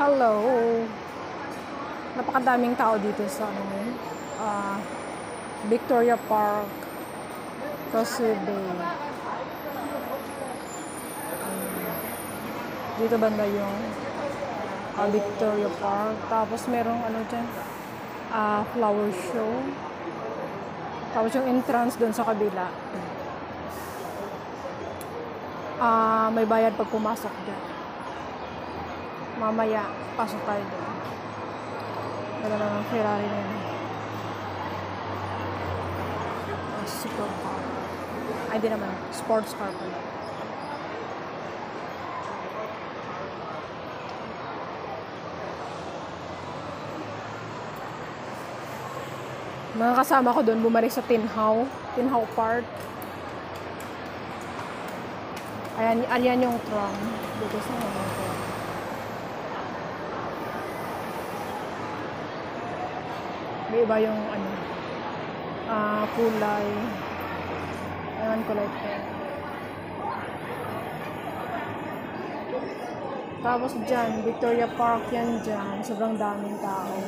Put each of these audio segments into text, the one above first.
Hello! Napakadaming tao dito sa Victoria Park, Causeway Bay. Dito banda yung Victoria Park. Tapos merong dyan, flower show. Tapos yung entrance doon sa kabila. May bayad pag pumasok dyan. Mamaya, pasok tayo doon. Wala naman Ferrari na yun. Super car. Ay, di naman. Sports car pala. Mga kasama ko doon, bumalik sa Tinhaw Park. Ayan yung tram. Dito sa mga tram. May iba yung kulay. Ayan, kulay pink. Tapos dyan, Victoria Park yan dyan. Sobrang daming tao.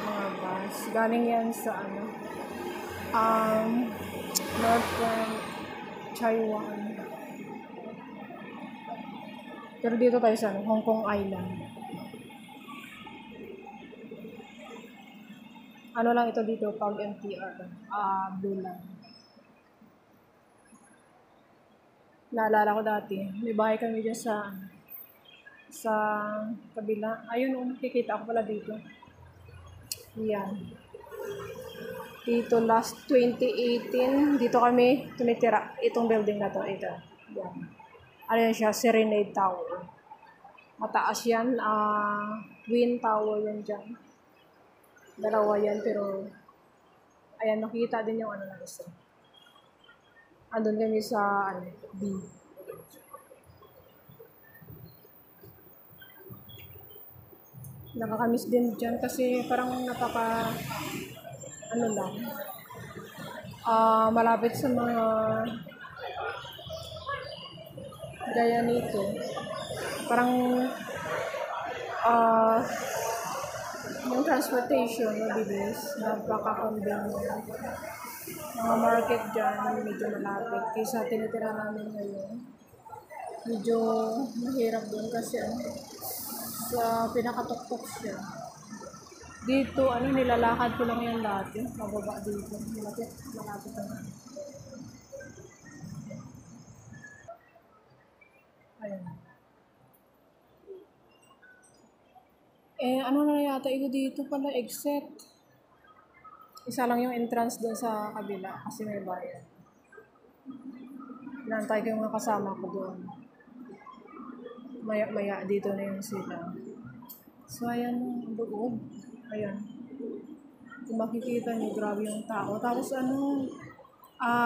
Mga bus. Galing yan sa Northern Taiwan. Pero dito tayo sa Hong Kong Island. Ano lang ito dito pag MTR. Blue line. Naalala ko dati, may bahay kami dyan sa kabila. Ayun, nakikita ako pala dito. Yan. Dito last 2018, dito kami tumitira. Itong building na to, ito. Yan. Ano yan siya? Serenade Tower. Mataas yan. Twin Tower yan dyan. Dalawa yan, pero ayan, nakikita din yung na isa. Andun kami sa B. Nakakamiss din dyan kasi parang malapit sa mga gaya nito. Parang yung transportation mabilis, napaka-convenient. Mga market dyan, medyo malapit. Kaysa tinitira namin ngayon, medyo mahirap doon kasi sa pinakatuktok siya. Dito, nilalakad ko lang yan dati. Mababa dito. Malapit na. Ayan. Ano na yata ito dito pala, exit. Isa lang yung entrance doon sa kabila kasi may bayad. Inaantay ko yung mga kasama ko doon. Maya dito na yung sila. So, ayan yung loob. Ayan. Kung makikita niyo, grabe yung tao. Tapos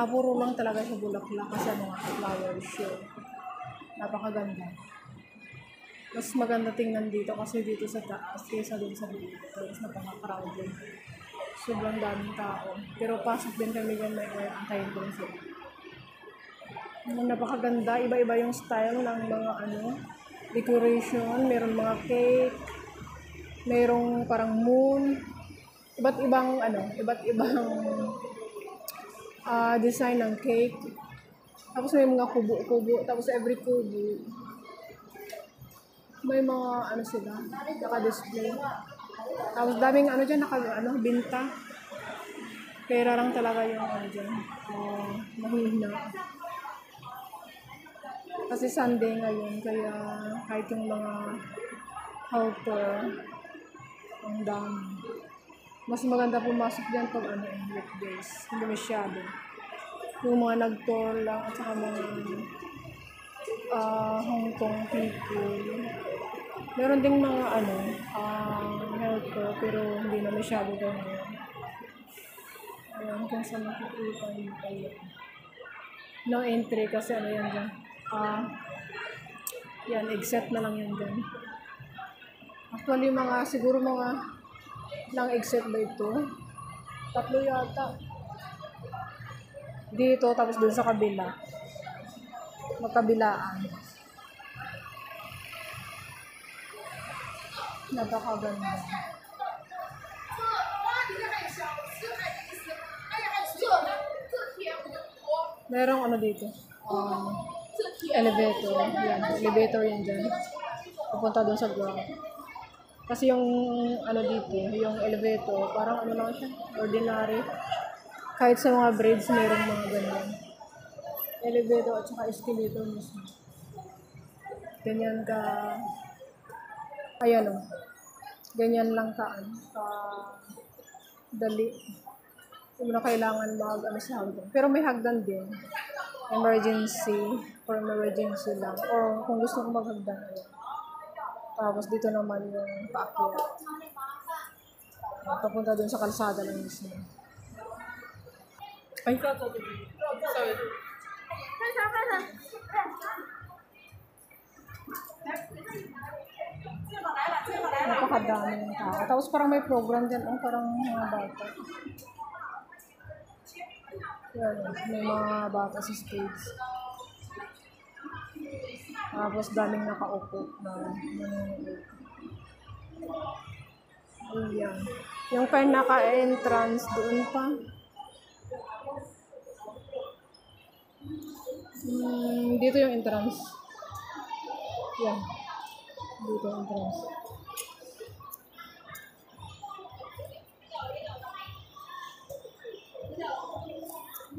puro lang talaga siya bulaklak kasi flower show. Napakaganda. Mas maganda tingnan dito kasi dito sa taas kaysa dun sa dito. Tapos napaka-crowded. Sobrang daming tao. Pero pasok din kami dyan, may antayin ko rin sila. Napakaganda. Iba-iba yung style ng mga decoration. Meron mga cake. Merong parang moon. Iba't ibang design ng cake. Tapos may mga kubo-kubo. Tapos every kubo may mga sila, naka-display. Tapos daming dyan, binta. Pera lang talaga yung dyan. Mahina. Kasi Sunday ngayon, kaya kahit yung mga helper, ang dami. Mas maganda pumasok dyan pag weekdays. Hindi masyado. Yung mga nag-tour lang at saka mga Hong Kong people. Meron ding mga helper pero hindi na masyado ganyan. Ayan, kung saan makikita nyo kayo. No entry kasi yan dyan. Yan, exit na lang yan dyan. Actually, siguro mga lang exit ba ito? 3 yata. Dito, tapos dun sa kabila. Magkabilaan. Napakaganda. Merong ano dito. Elevator. Yan. Elevator yan dyan. Pupunta dun sa ground. Kasi yung ano dito, yung elevator, parang ano lang siya, ordinary. Kahit sa mga bridge, merong mga ganyan. Elevator at saka escalator mismo. Ganyan ka, ayan o. Ganyan lang ka dali. Hindi mo na kailangan ano sa hagdan. Pero may hagdan din. Emergency, for emergency lang. Or kung gusto ko maghagdan, ayan. Tapos dito naman yung paakyat. Papunta dun sa kalsada lang mismo. Ay, sorry. Napakadami ng tao. Tapos parang may program dyan. Parang mga bata. Yan, may mga bata sa stage. Tapos daming nakaupo na nanonood. Ayan. Yung kayo naka-entrance doon pa. Dito yung entrance. Yan. Dito yung entrance.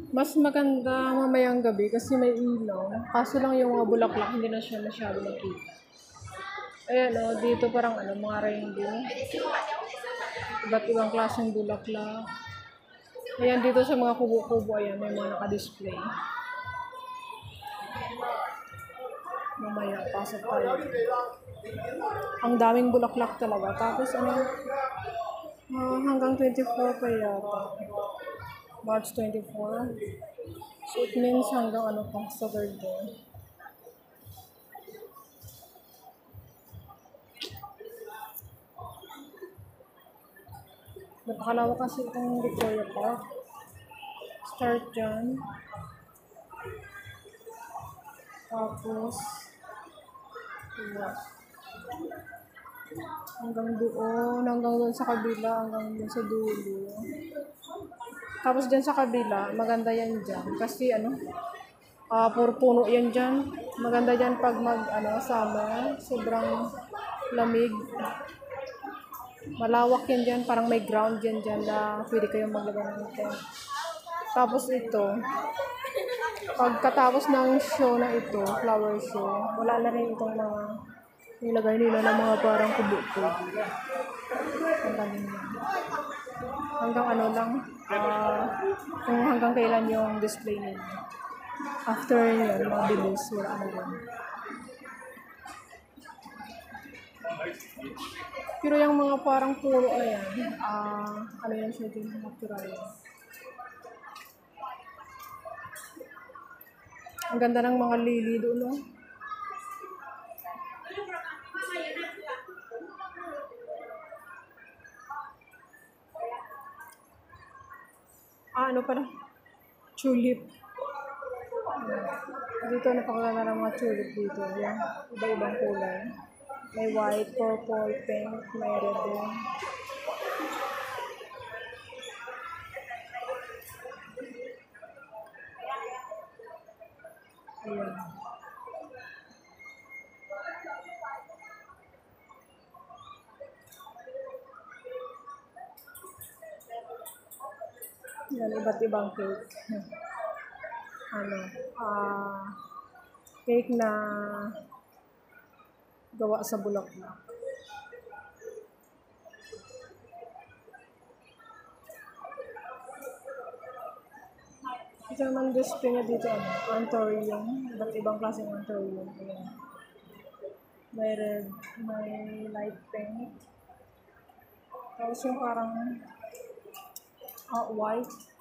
Mas maganda mamayang gabi kasi may ilaw. Kaso lang yung mga bulaklak, hindi na siya masyado makita. Ayan o, dito parang mga rainbow. Iba't ibang klaseng bulaklak. Ayan, dito sa mga kubo-kubo, ayan, may mga naka-display. Mamaya, pasok tayo. Ang daming bulaklak talaga. Tapos hanggang 24 pa yata. March 24. So it means hanggang pa, Saturday. Napakalawak kasi itong Victoria Park. Start dyan. Tapos, hanggang doon sa kabila, hanggang doon sa dulo. Tapos dyan sa kabila, maganda yan dyan. Kasi puro puno yan dyan. Maganda dyan pag summer. Sobrang lamig. Malawak yan dyan. Parang may ground yan dyan na pwede kayong maglagay ng tent. Tapos ito, pagkatapos ng show na ito, flower show, wala na rin itong mga nilagay nila ng mga parang kubo-kubo. Hanggang lang, kung hanggang kailan yung display nila. After yun, mabilis, wala na rin. Pero yung mga parang puro yan, yan siya din, natural. Ang ganda ng mga lily doon, no? Ano pala? Tulip. Dito napakaganda ng mga tulip dito. Yan. Iba-ibang kulay. May white, purple, pink, may red din. Ayan. Yan, iba't ibang cake. Cake na gawa sa bulaklak. Ito naman display niya dito, anthurium. Iba't ibang klaseng anthurium. Ayan. May red, may light pink. Tapos yung parang white.